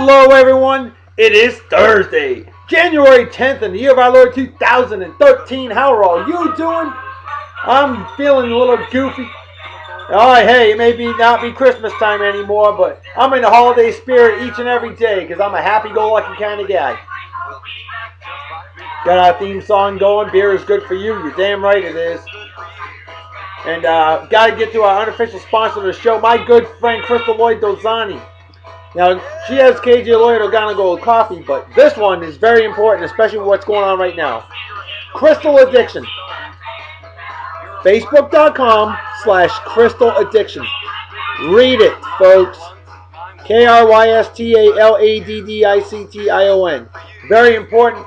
Hello everyone, it is Thursday, January 10th in the year of our Lord 2013. How are all you doing? I'm feeling a little goofy. Alright, hey, it may not be Christmas time anymore, but I'm in the holiday spirit each and every day because I'm a happy-go-lucky kind of guy. Got our theme song going, beer is good for you, you're damn right it is. And got to get to our unofficial sponsor of the show, my good friend Crystal Lloyd Dozani. Now, she has KJ Lloyd Organic Gold Coffee, but this one is very important, especially with what's going on right now. Crystal Addiction. Facebook.com/Crystal Addiction. Read it, folks. KRYSTALADDICTION. Very important.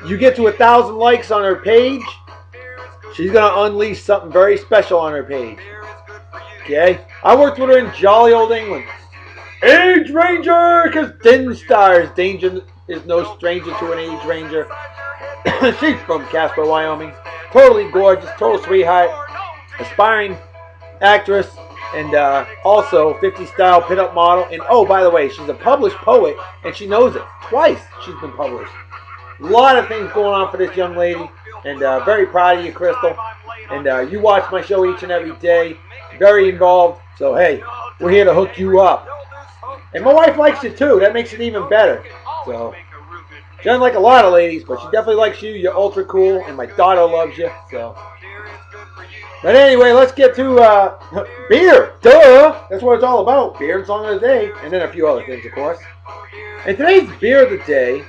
You get to 1,000 likes on her page, she's going to unleash something very special on her page. Okay? I worked with her in jolly old England. Age Ranger, because Din Stars, danger is no stranger to an Age Ranger. She's from Casper, Wyoming. Totally gorgeous, total sweetheart, aspiring actress, and also 50s style pinup model. And oh, by the way, she's a published poet, and she knows it. Twice she's been published. A lot of things going on for this young lady, and very proud of you, Crystal. And you watch my show each and every day. Very involved. So hey, we're here to hook you up. And my wife likes you too. That makes it even better. So she doesn't like a lot of ladies, but she definitely likes you. You're ultra cool, and my daughter loves you. So, but anyway, let's get to beer. Duh! That's what it's all about. Beer and song of the day, and then a few other things, of course. And today's beer of the day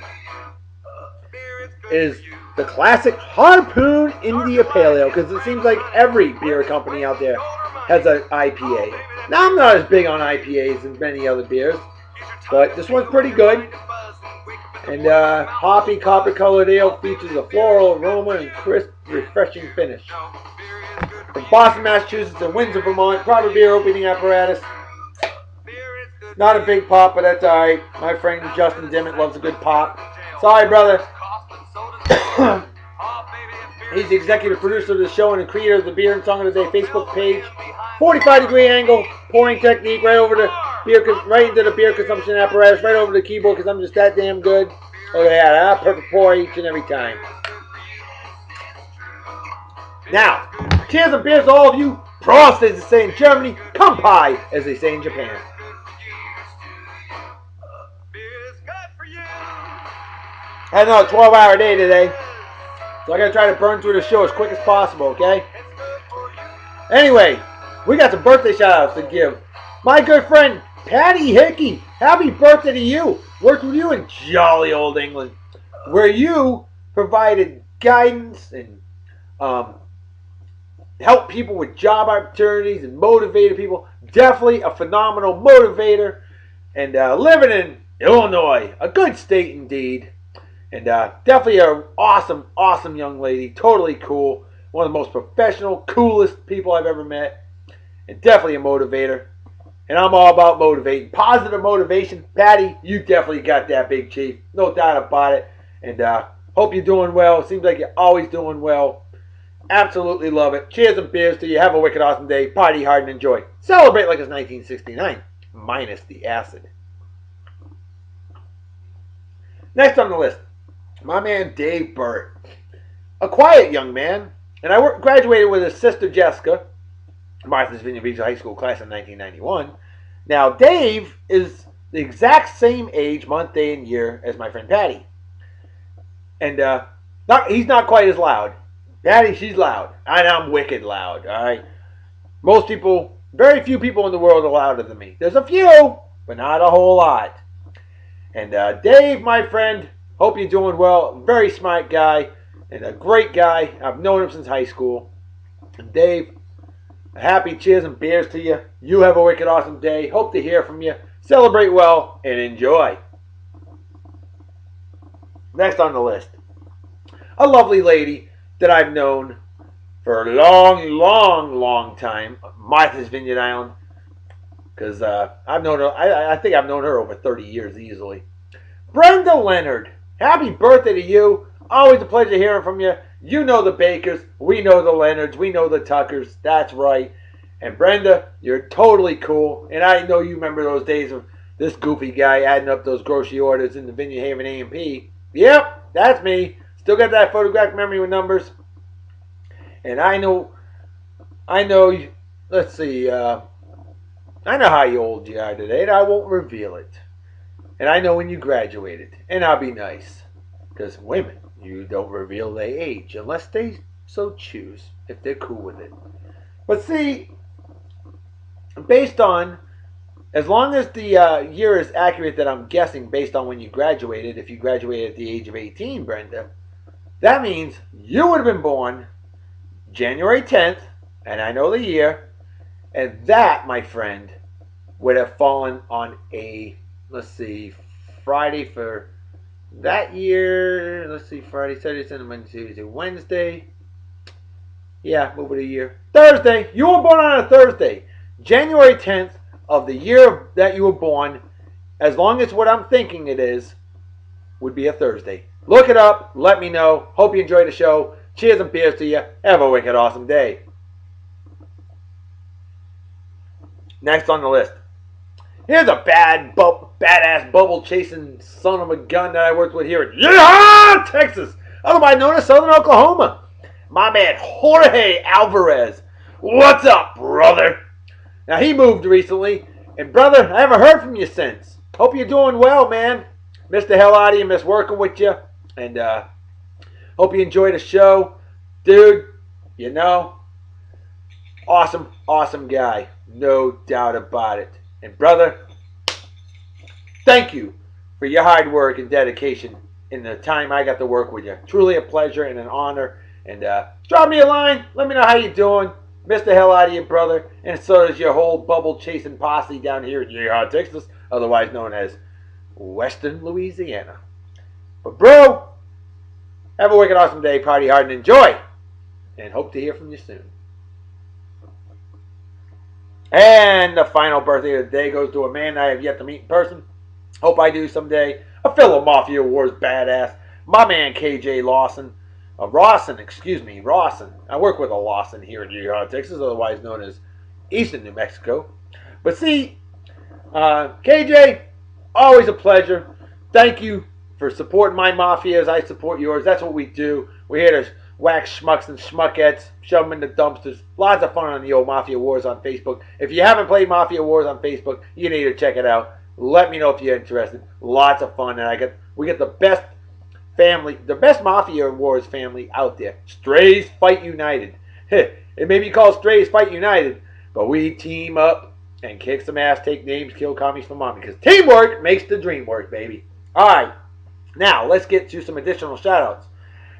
is the classic Harpoon India Pale Ale, because it seems like every beer company out there has an IPA. Now, I'm not as big on IPAs as many other beers, but this one's pretty good. And hoppy, copper-colored ale features a floral aroma and crisp, refreshing finish. From Boston, Massachusetts, and Windsor, Vermont, proper beer opening apparatus. Not a big pop, but that's alright. My friend Justin Dimmitt loves a good pop. Sorry, brother. He's the executive producer of the show and the creator of the Beer and Song of the Day Facebook page. 45-degree angle, pouring technique, right over the beer, right into the beer consumption apparatus, right over the keyboard, because I'm just that damn good. Look at that, perfect pour each and every time. Now, cheers and beers to all of you. Prost, as they say in Germany. Kampai, as they say in Japan. I had another 12-hour day today, so I gotta try to burn through the show as quick as possible, okay? Anyway, we got some birthday shout-outs to give. My good friend, Patti Hickey, happy birthday to you. Worked with you in jolly old England, where you provided guidance and helped people with job opportunities and motivated people. Definitely a phenomenal motivator. And living in Illinois, a good state indeed. And definitely an awesome, awesome young lady. Totally cool. One of the most professional, coolest people I've ever met. And definitely a motivator. And I'm all about motivating. Positive motivation. Patti, you definitely got that, Big Chief. No doubt about it. And hope you're doing well. Seems like you're always doing well. Absolutely love it. Cheers and beers to you. Have a wicked awesome day. Party hard and enjoy. Celebrate like it's 1969. Minus the acid. Next on the list. My man Dave Burt. A quiet young man. And I graduated with his sister Jessica. Martha's Vineyard Beach High School class in 1991. Now, Dave is the exact same age, month, day, and year as my friend Patti. And he's not quite as loud. Patti, she's loud. And I'm wicked loud, all right? Most people, very few people in the world are louder than me. There's a few, but not a whole lot. And Dave, my friend, hope you're doing well. Very smart guy and a great guy. I've known him since high school. And Dave, happy cheers and beers to you. You have a wicked awesome day. Hope to hear from you. Celebrate well and enjoy. Next on the list. A lovely lady that I've known for a long, long, long time. Martha's Vineyard Island. Because I've known her, I think I've known her over 30 years easily. Brenda Leonard. Happy birthday to you. Always a pleasure hearing from you. You know the Bakers. We know the Leonards. We know the Tuckers. That's right. And Brenda, you're totally cool. And I know you remember those days of This goofy guy adding up those grocery orders in the Vineyard Haven A&P. Yep, that's me. Still got that photographic memory with numbers. And I know, let's see, I know how old you are today, and I won't reveal it. And I know when you graduated, and I'll be nice. Because women, you don't reveal their age unless they so choose, if they're cool with it. But see, based on, as long as the year is accurate that I'm guessing based on when you graduated, if you graduated at the age of 18, Brenda, that means you would have been born January 10th, and I know the year, and that, my friend, would have fallen on a, let's see, Friday for that year. Let's see, Friday, Saturday, Sunday, Monday, Tuesday, Wednesday. Yeah, move it a year. Thursday. You were born on a Thursday. January 10th of the year that you were born, as long as what I'm thinking it is, would be a Thursday. Look it up. Let me know. Hope you enjoyed the show. Cheers and beers to you. Have a wicked awesome day. Next on the list. Here's a badass bubble chasing son of a gun that I worked with here in Texas, otherwise known as Southern Oklahoma. My man Jorge Alvarez. What's up, brother? Now he moved recently, and brother, I haven't heard from you since. Hope you're doing well, man. Missed the hell out of you, miss working with you, and hope you enjoy the show, dude. You know, awesome guy, no doubt about it. And brother, thank you for your hard work and dedication in the time I got to work with you. Truly a pleasure and an honor. And drop me a line. Let me know how you doing. Miss the hell out of you, brother. And so does your whole bubble chasing posse down here in Texas, otherwise known as Western Louisiana. But bro, have a wicked awesome day. Party hard and enjoy. And hope to hear from you soon. And the final birthday of the day goes to a man I have yet to meet in person. Hope I do someday. A fellow Mafia Wars badass. My man KJ Lawson. Rawson. I work with a Lawson here in Texas, otherwise known as Eastern New Mexico. But see, KJ, always a pleasure. Thank you for supporting my Mafia as I support yours. That's what we do. We're here to whack schmucks and schmuckettes, shove them in the dumpsters. Lots of fun on the old Mafia Wars on Facebook. If you haven't played Mafia Wars on Facebook, you need to check it out. Let me know if you're interested. Lots of fun, and we get the best family, the best Mafia Wars family out there. Strays Fight United. It may be called Strays Fight United, but we team up and kick some ass, take names, kill commies for mommy. Because teamwork makes the dream work, baby. All right, now let's get to some additional shout-outs.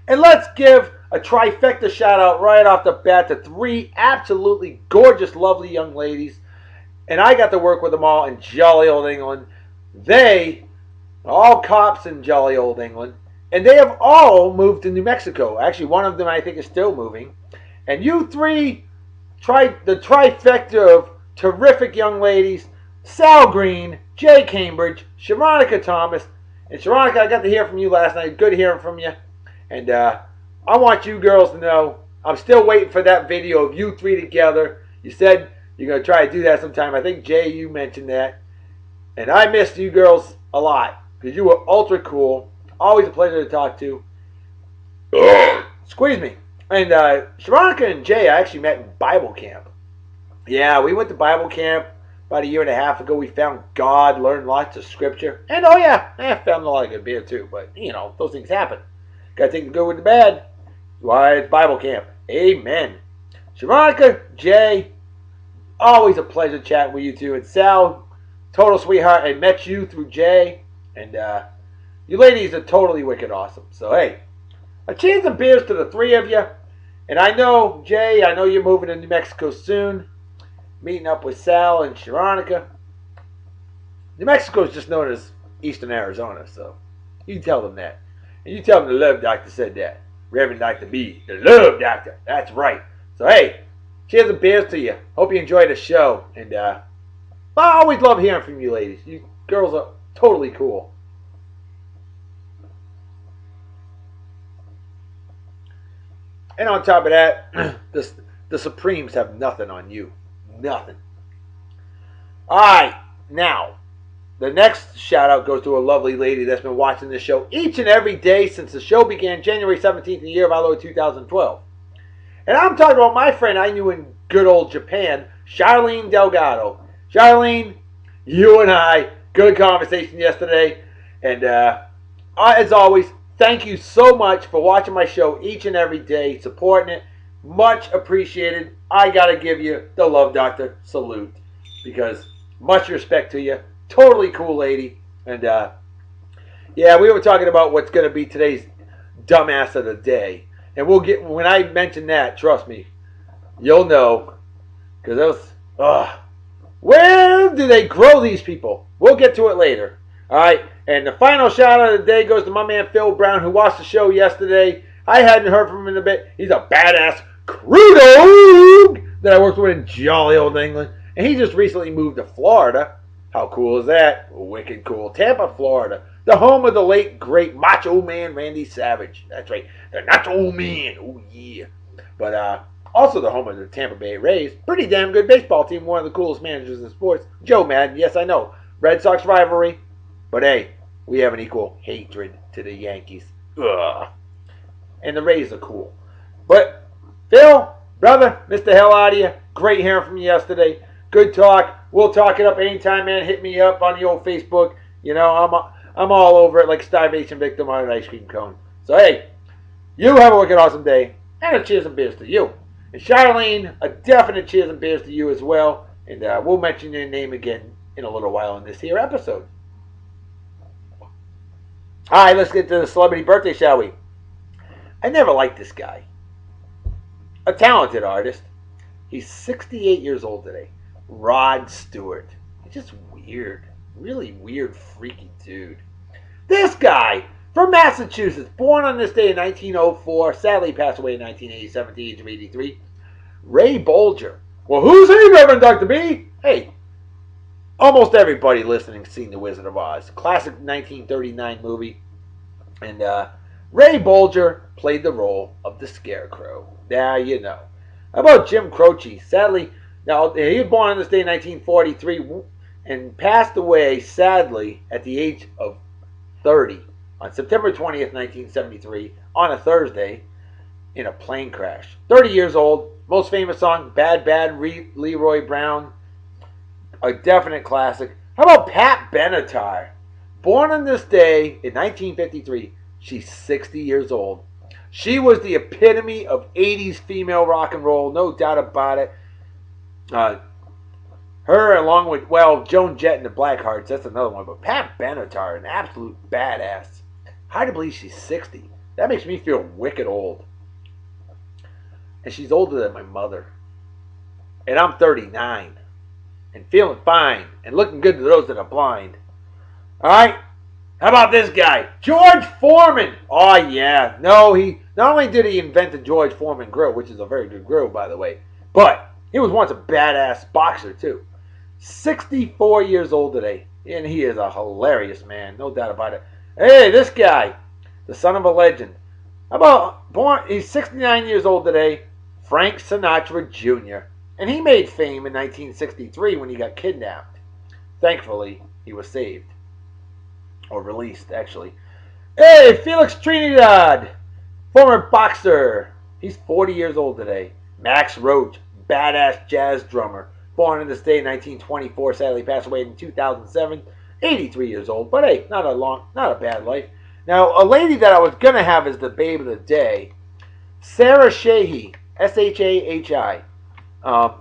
And let's give a trifecta shout-out right off the bat to 3 absolutely gorgeous, lovely young ladies. And I got to work with them all in jolly old England. They are all cops in jolly old England. And they have all moved to New Mexico. Actually, one of them I think is still moving. And you 3, the trifecta of terrific young ladies, Sal Green, Jay Cambridge, Sharonica Thomas. And Sharonica, I got to hear from you last night. Good hearing from you. And I want you girls to know, I'm still waiting for that video of you 3 together. You said you're going to try to do that sometime. I think, Jay, you mentioned that. And I missed you girls a lot because you were ultra cool. Always a pleasure to talk to. Squeeze me. And Sharonica and Jay, I actually met in Bible camp. Yeah, we went to Bible camp about 1.5 years ago. We found God, learned lots of scripture. And I found a lot of good beer too. But, you know, those things happen. Got to take the good with the bad. Why, it's Bible camp. Amen. Sharonica, Jay, always a pleasure chatting with you two. And Sal, total sweetheart. I met you through Jay. And you ladies are totally wicked awesome. So, hey, a cheers and beers to the 3 of you. And I know, Jay, I know you're moving to New Mexico soon. Meeting up with Sal and Sharonica. New Mexico is just known as Eastern Arizona. So, you tell them that. And you tell them the love doctor said that. Reverend Dr. B, the love doctor. That's right. So, hey, cheers and beers to you. Hope you enjoyed the show. And I always love hearing from you ladies. You girls are totally cool. And on top of that, the Supremes have nothing on you. Nothing. All right. Now, the next shout out goes to a lovely lady that's been watching this show each and every day since the show began January 17th in the year of our Lord 2012. And I'm talking about my friend I knew in good old Japan, Charlene Delgado. Charlene, you and I, good conversation yesterday. And as always, thank you so much for watching my show each and every day, supporting it. Much appreciated. I got to give you the Love Doctor salute because much respect to you. Totally cool lady. And yeah, we were talking about what's going to be today's dumbass of the day. And we'll get, when I mention that, trust me, you'll know. Because those, where do they grow these people? We'll get to it later. Alright, and the final shout out of the day goes to my man Phil Brown, who watched the show yesterday. I hadn't heard from him in a bit. He's a badass crew dog that I worked with in jolly old England. And he just recently moved to Florida. How cool is that? Wicked cool. Tampa, Florida. The home of the late, great Macho Man Randy Savage. That's right. The Macho Man. Oh, yeah. But also the home of the Tampa Bay Rays. Pretty damn good baseball team. One of the coolest managers in sports. Joe Madden. Yes, I know. Red Sox rivalry. But hey, we have an equal hatred to the Yankees. Ugh. And the Rays are cool. But, Phil, brother, missed the hell out of you. Great hearing from you yesterday. Good talk. We'll talk it up anytime, man. Hit me up on the old Facebook. You know, I'm all over it like starvation victim on an ice cream cone. So, hey, you have a wicked awesome day. And a cheers and beers to you. And Charlene, a definite cheers and beers to you as well. And we'll mention your name again in a little while in this here episode. All right, let's get to the celebrity birthday, shall we? I never liked this guy. A talented artist. He's 68 years old today. Rod Stewart. He's just weird. Really weird, freaky dude. This guy from Massachusetts, born on this day in 1904, sadly passed away in 1987 at the age of 83. Ray Bolger. Well, who's he, Reverend Dr. B? Hey, almost everybody listening's seen The Wizard of Oz. Classic 1939 movie. And Ray Bolger played the role of the Scarecrow. Now you know. How about Jim Croce? Sadly, now he was born on this day in 1943 and passed away, sadly, at the age of 30 on September 20th, 1973, on a Thursday, in a plane crash. 30 years old. Most famous song, Bad Bad Leroy Brown. A definite classic. How about Pat Benatar? Born on this day in 1953. She's 60 years old. She was the epitome of 80s female rock and roll, no doubt about it. Her along with, well, Joan Jett and the Blackhearts, that's another one. But Pat Benatar, an absolute badass. Hard to believe she's 60. That makes me feel wicked old. And she's older than my mother. And I'm 39. And feeling fine. And looking good to those that are blind. Alright? How about this guy? George Foreman. Oh, yeah. No, he not only did he invent the George Foreman grill, which is a very good grill, by the way, but he was once a badass boxer, too. 64 years old today. And he is a hilarious man. No doubt about it. Hey, this guy. The son of a legend. How about, he's 69 years old today. Frank Sinatra Jr. And he made fame in 1963 when he got kidnapped. Thankfully, he was saved. Or released, actually. Hey, Felix Trinidad. Former boxer. He's 40 years old today. Max Roach. Badass jazz drummer. Born on this day in 1924. Sadly passed away in 2007. 83 years old. But hey, not a bad life. Now, a lady that I was going to have as the babe of the day. Sarah Shahi. S-H-A-H-I.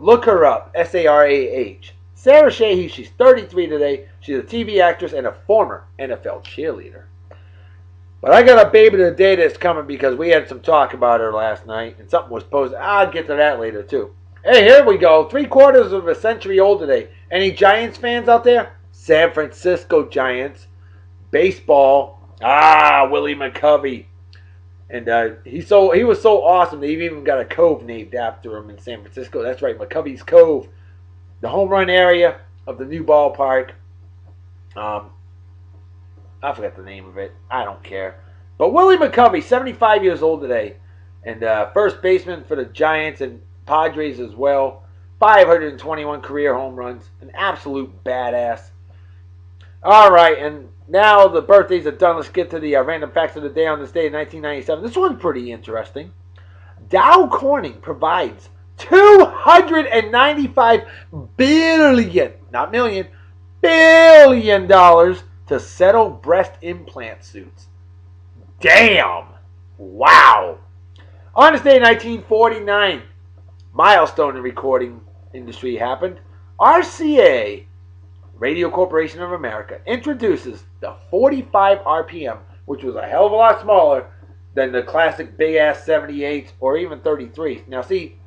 Look her up. S-A-R-A-H. Sarah Shahi, she's 33 today. She's a TV actress and a former NFL cheerleader. But I got a baby of the day that's coming because we had some talk about her last night. And something was posted. I'll get to that later too. Hey, here we go. 3/4 of a century old today. Any Giants fans out there? San Francisco Giants. Baseball. Willie McCovey. And he was so awesome they even got a cove named after him in San Francisco. That's right, McCovey's Cove. The home run area of the new ballpark. I forgot the name of it. I don't care. But Willie McCovey, 75 years old today. And first baseman for the Giants and Padres as well. 521 career home runs. An absolute badass. All right, and now the birthdays are done. Let's get to the random facts of the day on this day in 1997. This one's pretty interesting. Dow Corning provides $295 billion, not million, billion dollars to settle breast implant suits. Damn! Wow! On this day in 1949, milestone in recording industry happened. RCA, Radio Corporation of America, introduces the 45 RPM, which was a hell of a lot smaller than the classic big-ass 78s or even 33s. Now see,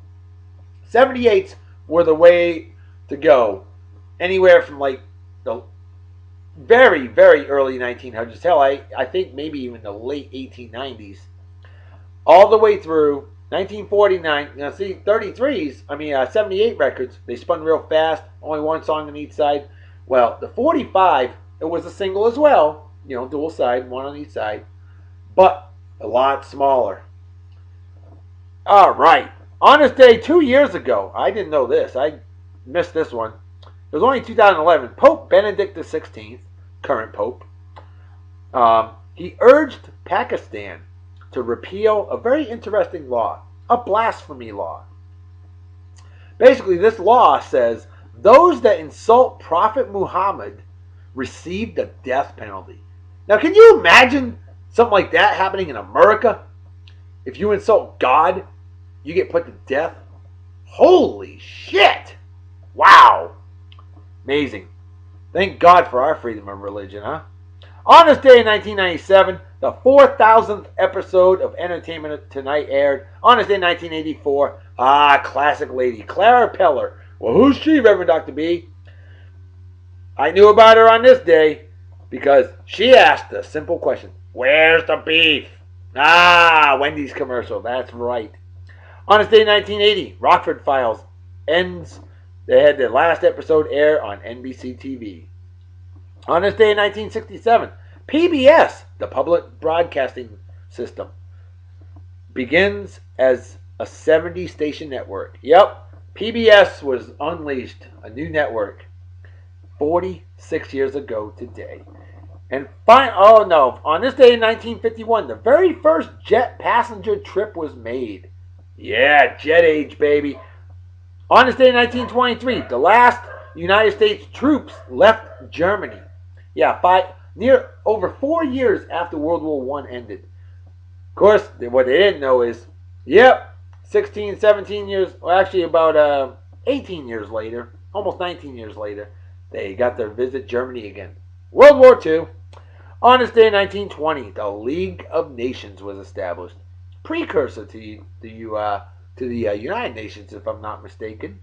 78s were the way to go anywhere from like the very, very early 1900s. Hell, I think maybe even the late 1890s. All the way through 1949. Now see, 78 records, they spun real fast, only one song on each side. Well, the 45, it was a single as well, dual side, one on each side, but a lot smaller. All right. On this day 2 years ago, I didn't know this. I missed this one. It was only 2011. Pope Benedict XVI, current Pope, he urged Pakistan to repeal a very interesting law, a blasphemy law. Basically, this law says those that insult Prophet Muhammad receive the death penalty. Now, can you imagine something like that happening in America? If you insult God, you get put to death? Holy shit! Wow! Amazing. Thank God for our freedom of religion, huh? On this day in 1997, the 4,000th episode of Entertainment Tonight aired. On this day in 1984, classic lady, Clara Peller. Well, who's she, Reverend Dr. B? I knew about her on this day because she asked a simple question. Where's the beef? Wendy's commercial. That's right. On this day in 1980, Rockford Files ends. They had their last episode air on NBC TV. On this day in 1967, PBS, the public broadcasting system, begins as a 70-station network. Yep, PBS was unleashed, a new network, 46 years ago today. And on this day in 1951, the very first jet passenger trip was made. Yeah, jet age, baby. On this day in 1923, the last United States troops left Germany. Yeah, over 4 years after World War I ended. Of course, what they didn't know is, 16, 17 years, well, actually about 18 years later, almost 19 years later, they got to visit Germany again. World War II. On this day in 1920, the League of Nations was established. Precursor to the United Nations, if I'm not mistaken.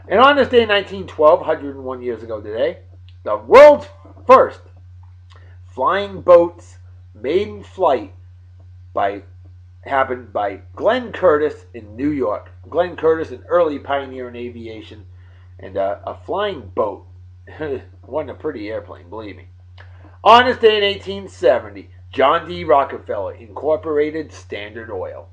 And on this day in 1912, 101 years ago today, the world's first flying boats maiden flight happened by Glenn Curtiss in New York. Glenn Curtiss, an early pioneer in aviation, and a flying boat. Wasn't a pretty airplane, believe me. On this day in 1870, John D. Rockefeller incorporated Standard Oil.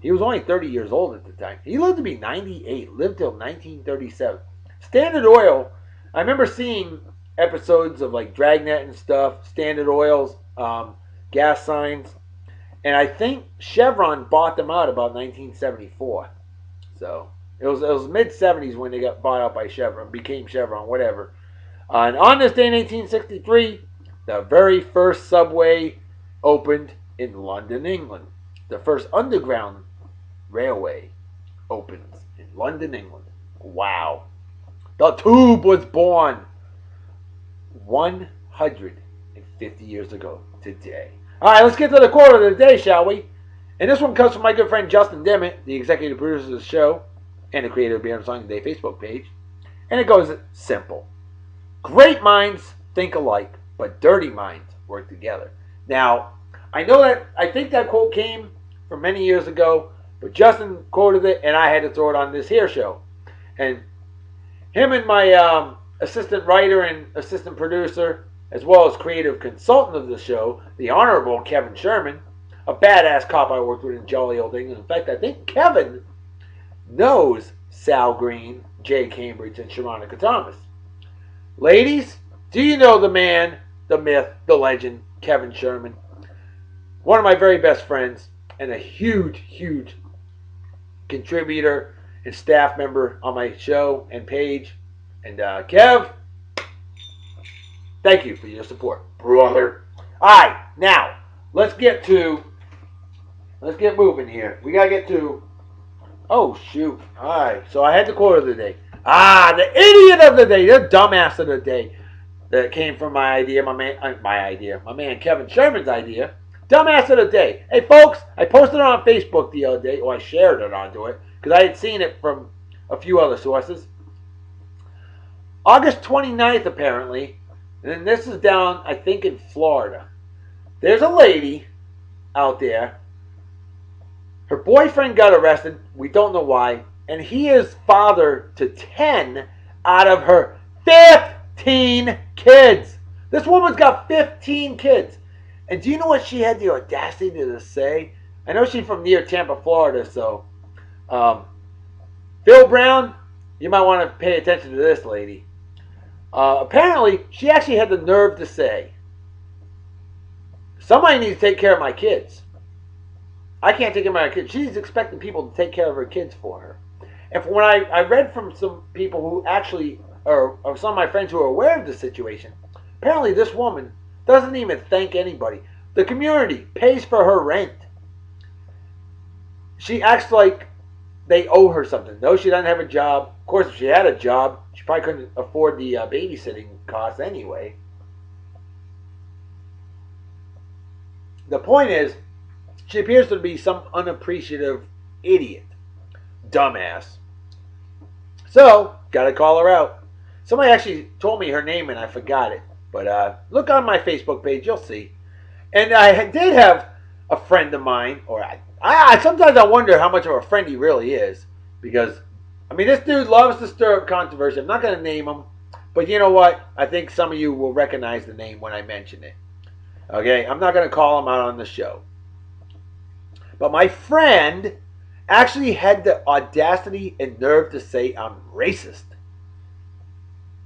He was only 30 years old at the time. He lived to be 98, lived till 1937. Standard Oil, I remember seeing episodes of like Dragnet and stuff, Standard Oil's gas signs, and I think Chevron bought them out about 1974. So it was mid-70s when they got bought out by Chevron, became Chevron, whatever. And on this day in 1863, the very first subway opened in London, England. The first underground railway opens in London, England. Wow. The Tube was born 150 years ago today. All right, let's get to the quote of the day, shall we? And this one comes from my good friend Justin Dimmitt, the executive producer of the show and the creator of Beer and Song Today Facebook page. And it goes simple. Great minds think alike, but dirty minds work together. Now, I think that quote came from many years ago, but Justin quoted it, and I had to throw it on this here show. And him and my assistant writer and assistant producer, as well as creative consultant of the show, the Honorable Kevin Sherman, a badass cop I worked with in jolly old England. In fact, I think Kevin knows Sal Green, Jay Cambridge, and Sharonica Thomas. Ladies, Do you know the man, the myth, the legend, Kevin Sherman? One of my very best friends and a huge, huge contributor and staff member on my show and page. And Kev, thank you for your support, brother. All right, now let's get moving here. We gotta get to. Oh shoot! All right, so I had the quote of the day. The idiot of the day, the dumbass of the day. That came from my idea, my man Kevin Sherman's idea. Dumbass of the day. Hey folks, I posted it on Facebook the other day, or I shared it onto it, because I had seen it from a few other sources. August 29th, apparently, and this is down, I think, in Florida. There's a lady out there. Her boyfriend got arrested. We don't know why. And he is father to 10 out of her 15 kids. This woman's got 15 kids. And do you know what she had the audacity to say? I know she's from near Tampa, Florida, so Phil Brown, you might want to pay attention to this lady. Apparently, she actually had the nerve to say, somebody needs to take care of my kids. I can't take care of my kids. She's expecting people to take care of her kids for her. And from what I read from some people who actually, or some of my friends who are aware of the situation, apparently this woman doesn't even thank anybody. The community pays for her rent. She acts like they owe her something. No, she doesn't have a job. Of course, if she had a job, she probably couldn't afford the babysitting costs anyway. The point is, she appears to be some unappreciative idiot. Dumbass. So, gotta call her out. Somebody actually told me her name and I forgot it. But look on my Facebook page, you'll see. And I did have a friend of mine, or I sometimes I wonder how much of a friend he really is. Because, I mean, this dude loves to stir up controversy. I'm not going to name him. But you know what? I think some of you will recognize the name when I mention it. Okay? I'm not going to call him out on the show. But my friend actually had the audacity and nerve to say I'm racist.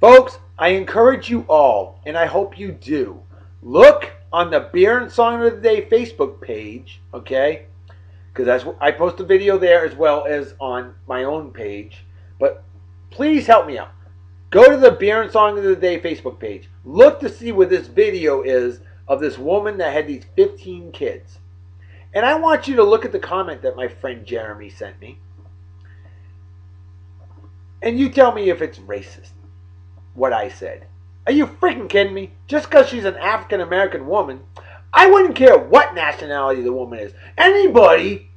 Folks, I encourage you all, and I hope you do, look on the Beer and Song of the Day Facebook page, okay? Because I post a video there as well as on my own page. But please help me out. Go to the Beer and Song of the Day Facebook page. Look to see where this video is of this woman that had these 15 kids. And I want you to look at the comment that my friend Jeremy sent me. And you tell me if it's racist, what I said. Are you freaking kidding me? Just because she's an African American woman, I wouldn't care what nationality the woman is. Anybody,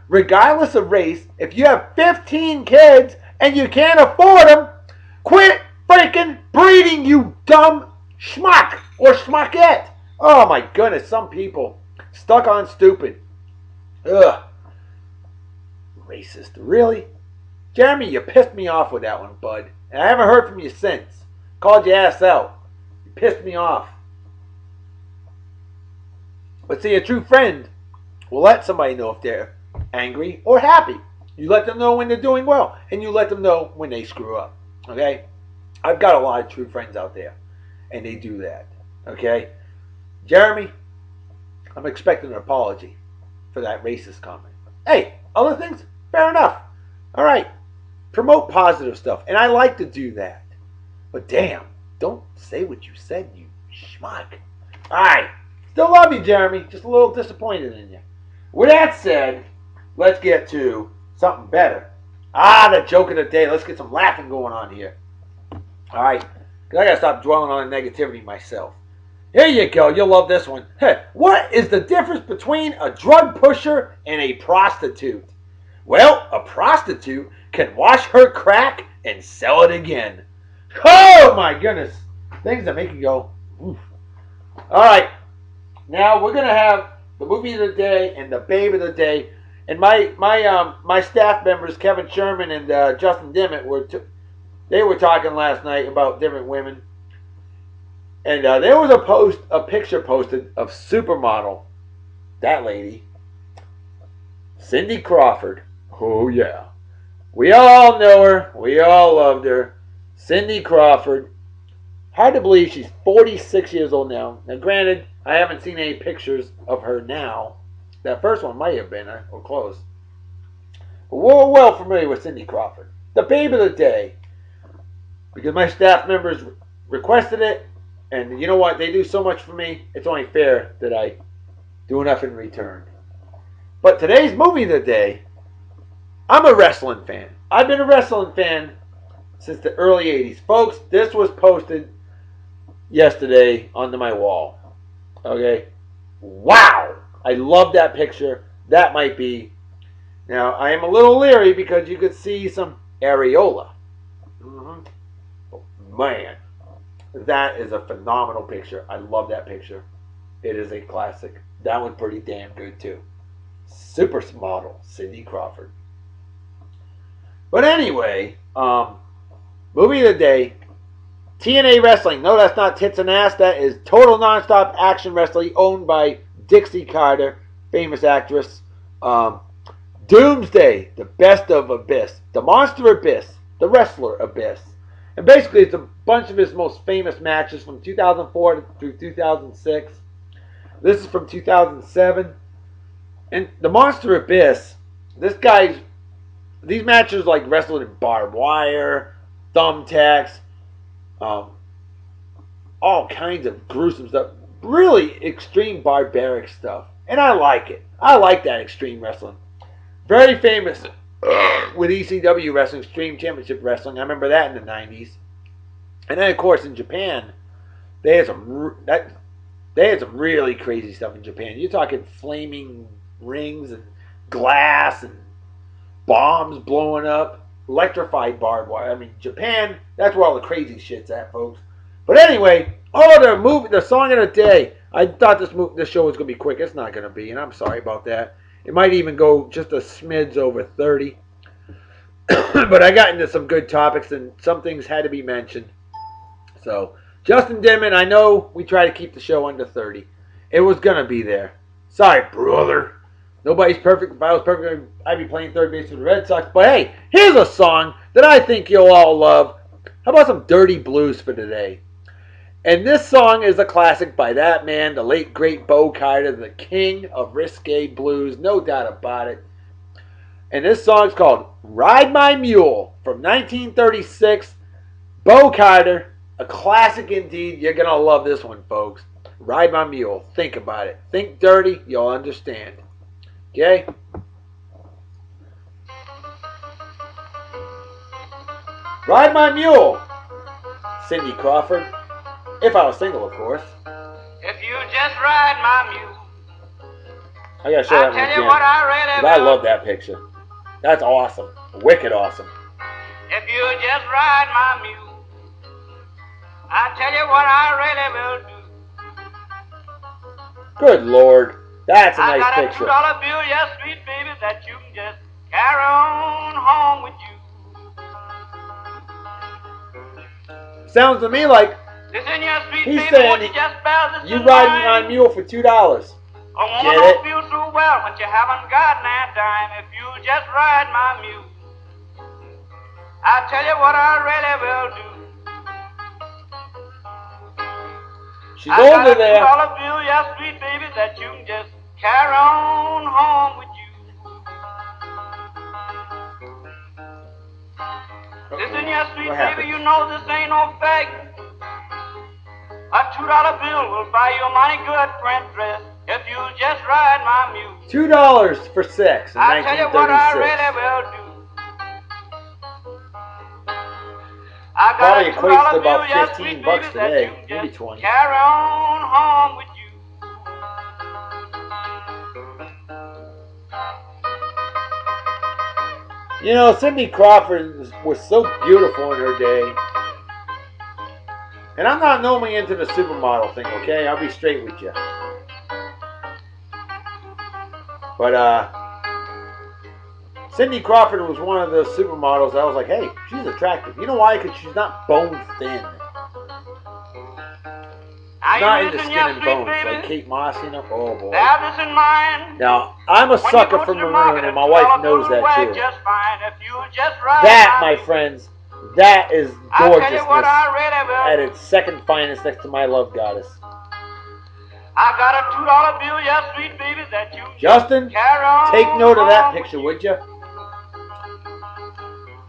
regardless of race, if you have 15 kids and you can't afford them, quit freaking breeding, you dumb schmuck or schmuckette. Oh my goodness, some people stuck on stupid. Ugh. Racist. Really? Jeremy, you pissed me off with that one, bud. And I haven't heard from you since. Called your ass out. You pissed me off. But see, a true friend will let somebody know if they're angry or happy. You let them know when they're doing well. And you let them know when they screw up. Okay? I've got a lot of true friends out there. And they do that. Okay? Jeremy, I'm expecting an apology for that racist comment. Hey, other things? Fair enough. All right. Promote positive stuff. And I like to do that. But damn, don't say what you said, you schmuck. All right. Still love you, Jeremy. Just a little disappointed in you. With that said, let's get to something better. The joke of the day. Let's get some laughing going on here. All right. Because I got to stop dwelling on the negativity myself. Here you go. You'll love this one. Hey, what is the difference between a drug pusher and a prostitute? Well, a prostitute can wash her crack and sell it again. Oh my goodness. Things that make you go, oof. All right. Now we're going to have the movie of the day and the babe of the day. And my staff members, Kevin Sherman and Justin Dimmitt, they were talking last night about different women. And there was a picture posted of supermodel, that lady, Cindy Crawford. Oh yeah, we all know her. We all loved her. Cindy Crawford. Hard to believe she's 46 years old now. Now, granted, I haven't seen any pictures of her now. That first one might have been, or close. But we're well familiar with Cindy Crawford, the babe of the day, because my staff members requested it, and you know what? They do so much for me, it's only fair that I do enough in return. But today's movie of the day, I'm a wrestling fan. I've been a wrestling fan since the early 80s. Folks, this was posted yesterday onto my wall. Okay? Wow! I love that picture. That might be. Now, I am a little leery because you could see some areola. Mm-hmm. Oh, man, that is a phenomenal picture. I love that picture. It is a classic. That one's pretty damn good, too. Supermodel Cindy Crawford. But anyway, movie of the day, TNA Wrestling. No, that's not tits and ass. That is total nonstop action wrestling owned by Dixie Carter, famous actress. Doomsday, the best of Abyss. The Monster Abyss. The Wrestler Abyss. And basically it's a bunch of his most famous matches from 2004 through 2006. This is from 2007. And the Monster Abyss, these matches like wrestling in barbed wire, thumbtacks, all kinds of gruesome stuff. Really extreme barbaric stuff. And I like it. I like that extreme wrestling. Very famous with ECW Wrestling, Extreme Championship Wrestling. I remember that in the 90s. And then, of course, in Japan, they had some really crazy stuff in Japan. You're talking flaming rings and glass and bombs blowing up, electrified barbed wire. I mean, Japan, that's where all the crazy shit's at, folks. But anyway, the song of the day. I thought this show was going to be quick. It's not going to be, and I'm sorry about that. It might even go just a smidge over 30. But I got into some good topics, and some things had to be mentioned. So, Justin Denman, I know we try to keep the show under 30. It was going to be there. Sorry, brother. Nobody's perfect. If I was perfect, I'd be playing third base for the Red Sox. But hey, here's a song that I think you'll all love. How about some Dirty Blues for today? And this song is a classic by that man, the late great Bo Carter, the king of risque blues, no doubt about it. And this song's called Ride My Mule from 1936. Bo Carter, a classic indeed. You're going to love this one, folks. Ride My Mule. Think about it. Think dirty, you'll understand. Okay? Ride My Mule. Cindy Crawford. If I was single, of course. If you just ride my mule, I gotta show that one again. I love that picture. That's awesome. Wicked awesome. If you just ride my mule, I tell you what I really will do. Good Lord. That's a nice picture. I got a $2 bill, yes, sweet baby, that you can just carry on home with you. Sounds to me like Listen, your sweet he's baby, saying you ride my mule for $2. A woman Get don't it? feel too well when you haven't got that dime. If you just ride my mule, I tell you what I really will do. She's older there. I got a $2 bill, yes, sweet baby, that you can just carry on home with you. Listen, yes, sweet baby, you know this ain't no fake. A $2 bill will buy you a mighty good print dress if you just ride my mule. $2 for sex in 1936. I tell you what I really will do. I got Probably a $2 equates to bill, about yes, 15 sweet bucks baby, that today, you can maybe just 20. carry on home with you. You know, Cindy Crawford was so beautiful in her day. And I'm not normally into the supermodel thing, okay? I'll be straight with you. But, Cindy Crawford was one of the supermodels I was like, hey, she's attractive. You know why? Because she's not bone thin. Not into skin and bones, like Kate Moss, you know? Oh, boy. Now, I'm a sucker for maroon, and my wife knows that, too. That, my friends, That is I tell you what, gorgeousness I really will. at its second finest next to my love goddess. I got a $2 bill, yes, sweet baby, that you Justin, carry on take note of that home picture, with would you?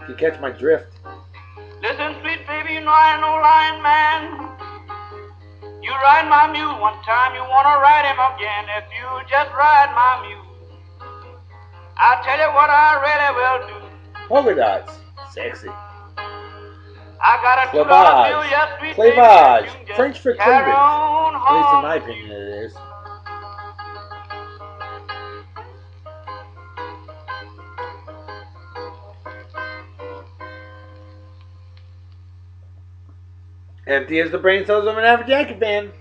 If you catch my drift. Listen, sweet baby, you know I ain't no lying man. You ride my mule one time, you wanna ride him again. If you just ride my mule, I tell you what, I really will do. Polka dots. Sexy. I got a $2 bill, Clavage. yes, sweet Clavage. baby, that you just French for carry cleavage. on At least in home my with opinion you. it is. Empty as the brain cells of an average Yankee fan.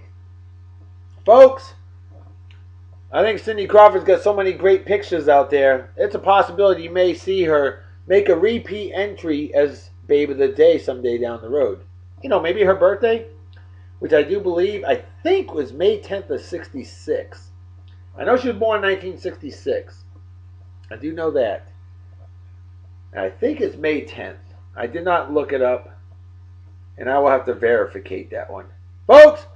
Folks, I think Cindy Crawford's got so many great pictures out there. It's a possibility you may see her make a repeat entry as Babe of the Day someday down the road. You know, maybe her birthday, which I do believe, I think was May 10th of 66. I know she was born in 1966. I do know that. And I think it's May 10th. I did not look it up. And I will have to verificate that one. Folks,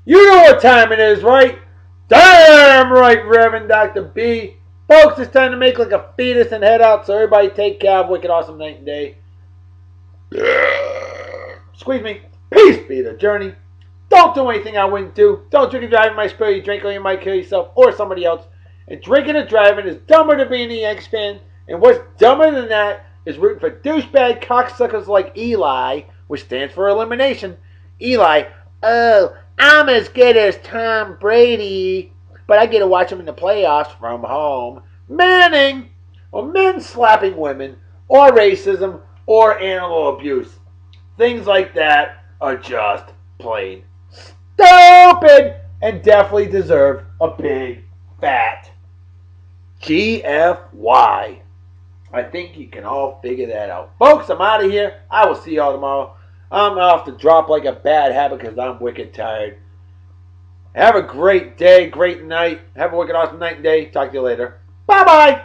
you know what time it is, right? Damn right, Reverend Dr. B. Folks, it's time to make like a fetus and head out. So everybody take care. Have a wicked awesome night and day. Squeeze me. Peace be the journey. Don't do anything I wouldn't do. Don't drink and drive in my spirit. You drink or you might kill yourself or somebody else. And drinking and driving is dumber than being a Yanks fan. And what's dumber than that is rooting for douchebag cocksuckers like Eli, which stands for elimination. Eli, oh, I'm as good as Tom Brady, but I get to watch him in the playoffs from home. Manning, or men slapping women, or racism, or animal abuse. Things like that are just plain stupid and definitely deserve a big fat GFY. I think you can all figure that out. Folks, I'm out of here. I will see y'all tomorrow. I'm off to drop like a bad habit because I'm wicked tired. Have a great day, great night. Have a wicked awesome night and day. Talk to you later. Bye-bye.